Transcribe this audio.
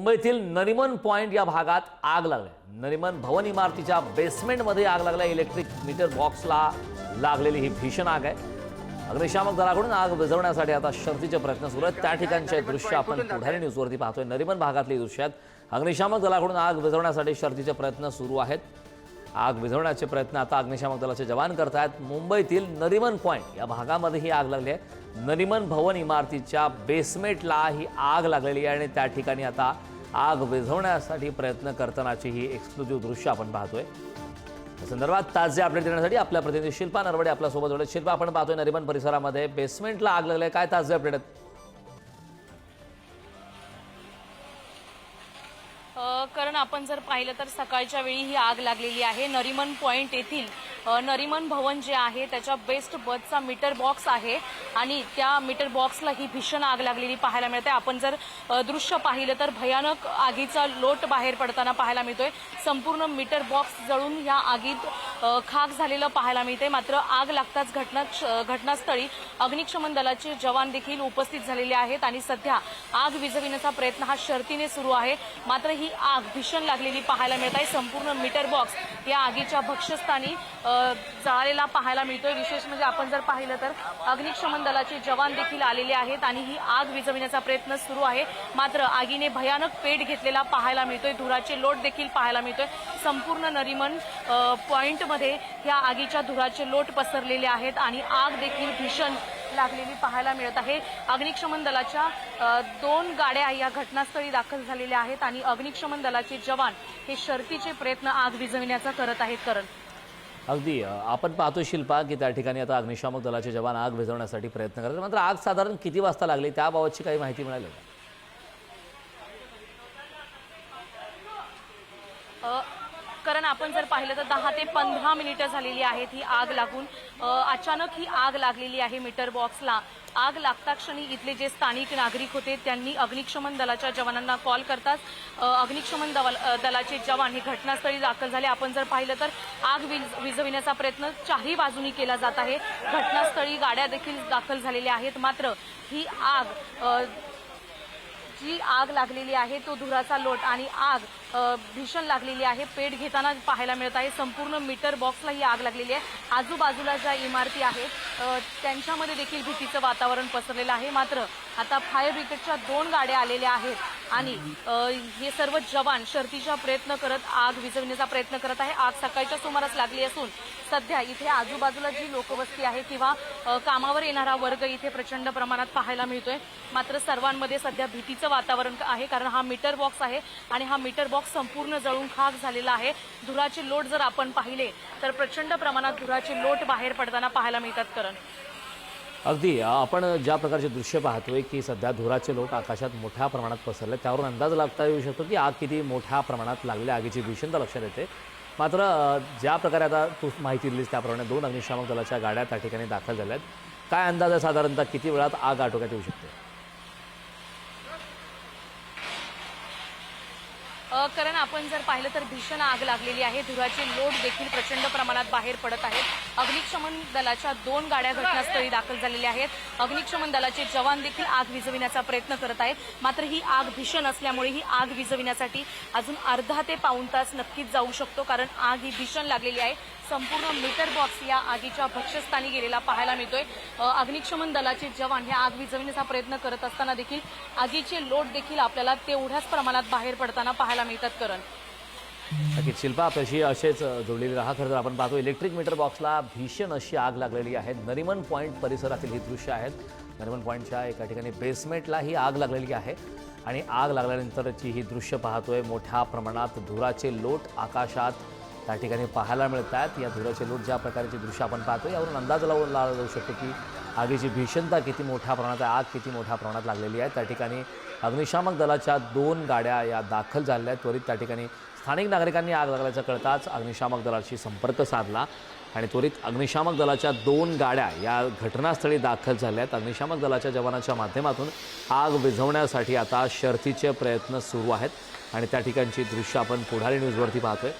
मुंबईतील नरिमन पॉइंट या भागात आग लागली। नरिमन भवन इमारतीच्या बेसमेंटमध्ये आग लागल्या। इलेक्ट्रिक मीटर बॉक्सला लागलेली ही भीषण आग आहे। अग्निशामक दलाकडून आग विझवण्यासाठी आता शर्थीचे प्रयत्न सुरू आहेत। त्या ठिकाणचे दृश्य आपण पुढारी न्यूजवरती पाहतोय। नरिमन भागातली दृश्य आहेत। अग्निशामक दलाकडून आग विझवण्यासाठी शर्थीचे प्रयत्न सुरू आहेत। आग विझवण्याचे प्रयत्न आता अग्निशामक दलाचे जवान करत आहेत। मुंबईतील नरिमन पॉइंट या भागामध्ये ही आग लागली आहे। नरिमन भवन इमारतीच्या बेसमेंटला ही आग लागलेली आहे आणि त्या ठिकाणी आता आग विझवण्यासाठी प्रयत्न करतानाची ही एक्सक्लुझिव्ह दृश्य आपण पाहतोय। या संदर्भात ताजे अपडेट देण्यासाठी आपल्या प्रतिनिधी शिल्पा नरवडे आपल्या सोबत जोडले। शिल्पा, आपण पाहतोय नरिमन परिसरामध्ये बेसमेंटला आग लागली आहे, काय ताजे अपडेट आहेत? कारण आपण जर पाहिलं तर सकाळच्या वेळी ही आग लागलेली आहे। नरिमन पॉइंट येथील नरिमन भवन जे आहे त्याच्या बेस्ट बसचा मीटर बॉक्स आहे आणि त्या मीटर बॉक्सला ही भीषण आग लागलेली पाहायला मिळते। आपण जर दृश्य पाहिलं तर भयानक आगीचा लोट बाहेर पडताना पाहायला मिळतोय। संपूर्ण मीटर बॉक्स जळून या आगीत खाक झालेलं पाहायला मिळते। मात्र आग लागताच घटनास्थळी अग्निशमन दलाचे जवान देखील उपस्थित झालेले आहेत आणि सध्या आग विझविण्याचा प्रयत्न हा शर्थीने सुरू आहे। मात्र ही आग भीषण लागलेली पाहायला मिळत आहे। संपूर्ण मीटर बॉक्स या आगीच्या भक्ष्यस्थानी जळालेला पाहायला मिळतोय। विशेष म्हणजे आपण जर पाहिलं तर अग्निशमन दलाचे जवान देखील आलेले आहेत आणि ही आग विझविण्याचा प्रयत्न सुरू आहे। मात्र आगीने भयानक पेट घेतलेला पाहायला मिळतोय। धुराचे लोट देखील पाहायला मिळतोय। संपूर्ण नरिमन पॉइंटमध्ये या आगीच्या धुराचे लोट पसरलेले आहेत आणि आग देखील भीषण लागलेली पाहायला मिळत आहे। अग्निशमन दलाच्या 2 गाड्या या घटनास्थळी दाखल झालेल्या आहेत आणि अग्निशमन दलाचे जवान हे शर्थीचे प्रयत्न आग विझविण्याचा करत आहेत। करण, अगदी आपण पाहतोय शिल्पा की त्या ठिकाणी आता अग्निशामक दलाचे जवान आग विझवण्यासाठी प्रयत्न करतात। मात्र आग साधारण किती वाजता लागली त्याबाबतची काही माहिती मिळाली का? कारण आपण जर पाहिलं तर 10 ते 15 मिनिटं झालेली आहेत ही आग लागून। अचानक ही आग लागलेली आहे मीटर बॉक्सला। आग लागता क्षणी इथले जे स्थानिक नागरिक होते त्यांनी अग्निशमन दलाच्या जवानांना कॉल करताच अग्निशमन दलाचे जवान हे घटनास्थळी दाखल झाले। आपण जर पाहिलं तर आग विझविण्याचा प्रयत्न चारही बाजूनी केला जात आहे। घटनास्थळी गाड्या देखील दाखल झालेल्या आहेत। मात्र ही जी आग लागलेली आहे तो धुराचा लोट आणि आग भीषण लागलेली आहे। पेट घेताना पाहायला मिळत आहे। संपूर्ण मीटर बॉक्सला ही आग लागलेली आहे। आजूबाजूला ज्या इमारती आहेत त्यांच्यामध्ये देखील भीतीचं वातावरण पसरलेलं आहे। मात्र आता फायर ब्रिगेडच्या 2 गाड्या आलेल्या आहेत आणि हे सर्व जवान शर्थीचा प्रयत्न करत आग विझवण्याचा प्रयत्न करत आहे। आग सकाळच्या सुमारास लागली असून सध्या इथे आजूबाजूला जी लोकवस्ती आहे किंवा कामावर येणारा वर्ग इथे प्रचंड प्रमाणात पाहायला मिळतोय। मात्र सर्वांमध्ये सध्या भीतीचं वातावरण आहे, कारण हा मीटर बॉक्स आहे आणि हा मीटर बॉक्स संपूर्ण जळून खाक झालेला आहे। धुराचे लोट जर आपण पाहिले तर प्रचंड प्रमाणात धुराचे लोट बाहेर पडताना पाहायला मिळतात। करण, अगदी आपण ज्या प्रकारचे दृश्य पाहतोय की सध्या धुराचे लोट आकाशात मोठ्या प्रमाणात पसरले, त्यावरून अंदाज लागता येऊ शकतो की आग किती मोठ्या प्रमाणात लागलेल्या आगीची भीषणता लक्षात येते। मात्र ज्या प्रकारे आता तू माहिती दिलीस त्याप्रमाणे 2 अग्निशामक दलाच्या गाड्या त्या ठिकाणी दाखल झाल्या आहेत। काय अंदाज आहे साधारणतः किती वेळात आग आटोक्यात येऊ शकते? कारण आपण जर पाहिलं तर भीषण आग लागलेली आहे। धुराचे लोट देखील प्रचंड प्रमाणात बाहेर पडत आहेत। अग्निशमन दलाच्या 2 गाड्या घटनास्थळी दाखल झालेल्या आहेत। अग्निशमन दलाचे जवान देखील आग विझविण्याचा प्रयत्न करत आहेत। मात्र ही आग भीषण असल्यामुळे ही आग विझविण्यासाठी अजून अर्धा ते पाऊण तास नक्कीच जाऊ शकतो, कारण आग ही भीषण लागलेली आहे। संपूर्ण मीटर बॉक्स या आगीच्या भक्ष्यस्थानी गेलेला पाहायला मिळतोय। अग्निशमन दलाचे जवान हे आग विझविण्याचा प्रयत्न करत असताना देखील आगीचे लोट देखील आपल्याला तेवढ्याच प्रमाणात बाहेर पडताना पाहायला मिळतात। करण, नक्कीच शिल्पा, आपल्याशी असेच जोडलेली राहा। खरं तर आपण पाहतो इलेक्ट्रिक मीटर बॉक्सला भीषण अशी आग लागलेली आहे। नरिमन पॉइंट परिसरातील ही दृश्य आहेत। नरिमन पॉइंटच्या एका ठिकाणी बेसमेंटला ही आग लागलेली आहे आणि आग लागल्यानंतरची ही दृश्य पाहतोय। मोठ्या प्रमाणात धुराचे लोट आकाशात त्या ठिकाणी पाहायला मिळत आहेत। या धुराचे लोट ज्या प्रकारचे दृश्य आपण पाहतो यावरून अंदाज लावला जाऊ शकतो की आगीची भीषणता किती मोठ्या प्रमाणात आहे, आग किती मोठ्या प्रमाणात लागलेली आहे। त्या ठिकाणी अग्निशामक दलाच्या 2 गाड्या या दाखल झालेल्या आहेत। त्वरित त्या ठिकाणी स्थानिक नागरिकांनी आग लागल्याचं कळताच अग्निशामक दलाशी संपर्क साधला आणि त्वरित अग्निशामक दलाच्या 2 गाड्या या घटनास्थळी दाखल झाल्या आहेत। अग्निशामक दलाच्या जवानांच्या माध्यमातून आग विझवण्यासाठी आता शर्थीचे प्रयत्न सुरू आहेत आणि त्या ठिकाणची दृश्य आपण पुढारी न्यूजवरती पाहतोय।